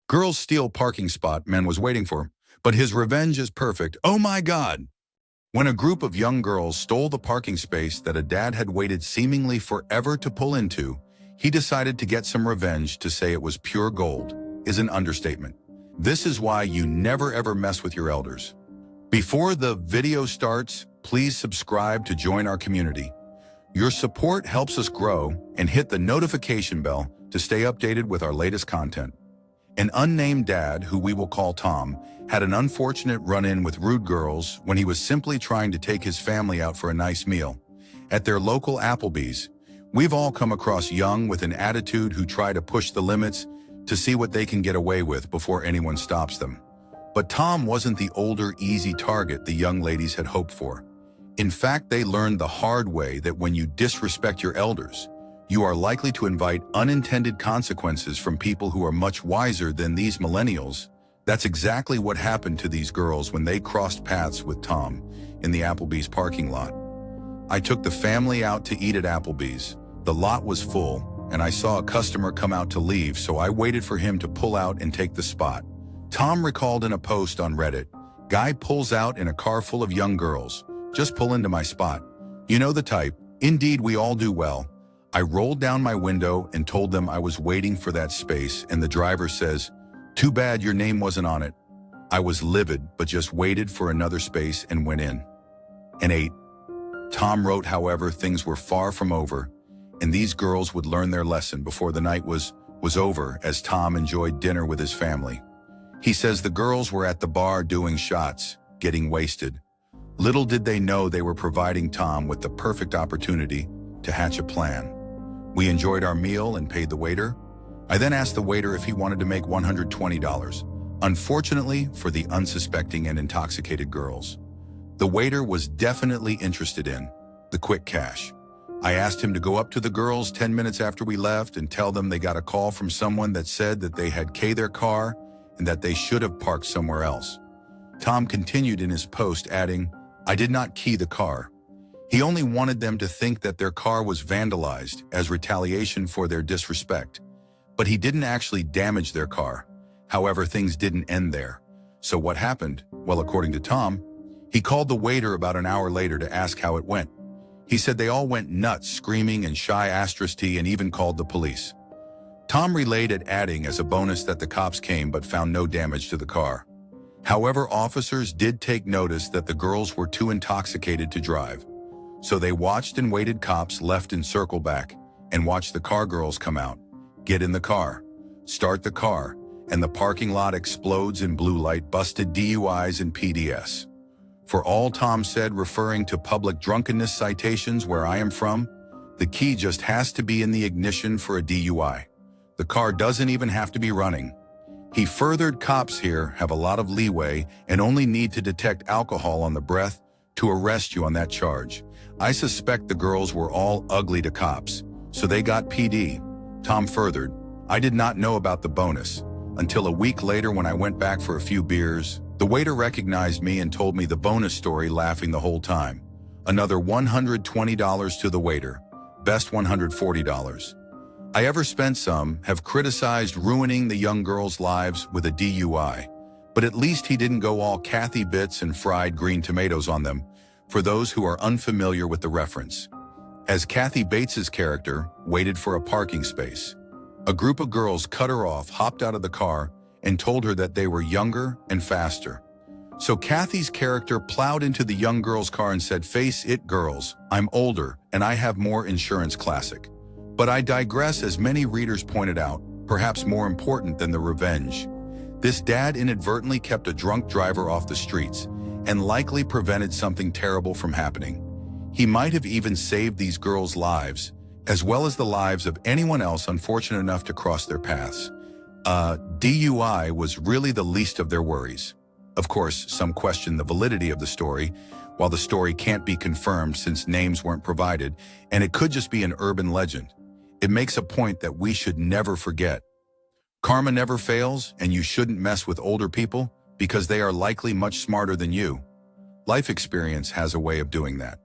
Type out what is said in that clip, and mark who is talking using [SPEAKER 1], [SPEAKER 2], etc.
[SPEAKER 1] Girls steal parking spot man was waiting for, but his revenge is perfect. Oh my God! When a group of young girls stole the parking space that a dad had waited seemingly forever to pull into, he decided to get some revenge. To say it was pure gold is an understatement. This is why you never ever mess with your elders. Before the video starts, please subscribe to join our community. Your support helps us grow, and hit the notification bell to stay updated with our latest content. An unnamed dad, who we will call Tom, had an unfortunate run-in with rude girls when he was simply trying to take his family out for a nice meal at their local Applebee's. We've all come across young with an attitude who try to push the limits to see what they can get away with before anyone stops them. But Tom wasn't the older, easy target the young ladies had hoped for. In fact, they learned the hard way that when you disrespect your elders, you are likely to invite unintended consequences from people who are much wiser than these millennials. That's exactly what happened to these girls when they crossed paths with Tom in the Applebee's parking lot. I took the family out to eat at Applebee's. The lot was full, and I saw a customer come out to leave, so I waited for him to pull out and take the spot. Tom recalled in a post on Reddit, "Guy pulls out in a car full of young girls. Just pull into my spot." You know the type. Indeed, we all do well. I rolled down my window and told them I was waiting for that space, and the driver says, "Too bad your name wasn't on it." I was livid, but just waited for another space and went in and ate. Tom wrote, however, things were far from over, and these girls would learn their lesson before the night was over, as Tom enjoyed dinner with his family. He says the girls were at the bar doing shots, getting wasted. Little did they know they were providing Tom with the perfect opportunity to hatch a plan. We enjoyed our meal and paid the waiter. I then asked the waiter if he wanted to make $120, unfortunately for the unsuspecting and intoxicated girls. The waiter was definitely interested in the quick cash. I asked him to go up to the girls 10 minutes after we left and tell them they got a call from someone that said that they had keyed their car and that they should have parked somewhere else. Tom continued in his post, adding, "I did not key the car. He only wanted them to think that their car was vandalized as retaliation for their disrespect. But he didn't actually damage their car. However, things didn't end there. So what happened? Well, according to Tom, he called the waiter about an hour later to ask how it went. He said they all went nuts, screaming and shy *T, and even called the police." Tom relayed it, adding as a bonus that the cops came but found no damage to the car. However, officers did take notice that the girls were too intoxicated to drive. So they watched and waited. Cops left and circled back and watched the car girls come out, get in the car, start the car, and the parking lot explodes in blue light, busted DUIs and PDS. For all Tom said, referring to public drunkenness citations where I am from, the key just has to be in the ignition for a DUI. The car doesn't even have to be running. He furthered, cops here have a lot of leeway and only need to detect alcohol on the breath to arrest you on that charge. I suspect the girls were all ugly to cops, so they got PD. Tom furthered, "I did not know about the bonus until a week later when I went back for a few beers. The waiter recognized me and told me the bonus story, laughing the whole time. Another $120 to the waiter. Best $140 I ever spent. Some have criticized ruining the young girls' lives with a DUI, but at least he didn't go all Kathy bits and fried green tomatoes on them. For those who are unfamiliar with the reference, as Kathy Bates's character waited for a parking space, a group of girls cut her off, hopped out of the car, and told her that they were younger and faster. So Kathy's character plowed into the young girl's car and said, "Face it, girls, I'm older and I have more insurance." Classic. But I digress. As many readers pointed out, perhaps more important than the revenge, this dad inadvertently kept a drunk driver off the streets and likely prevented something terrible from happening. He might have even saved these girls' lives, as well as the lives of anyone else unfortunate enough to cross their paths. DUI was really the least of their worries. Of course, some question the validity of the story, while the story can't be confirmed since names weren't provided, and it could just be an urban legend. It makes a point that we should never forget. Karma never fails, and you shouldn't mess with older people because they are likely much smarter than you. Life experience has a way of doing that.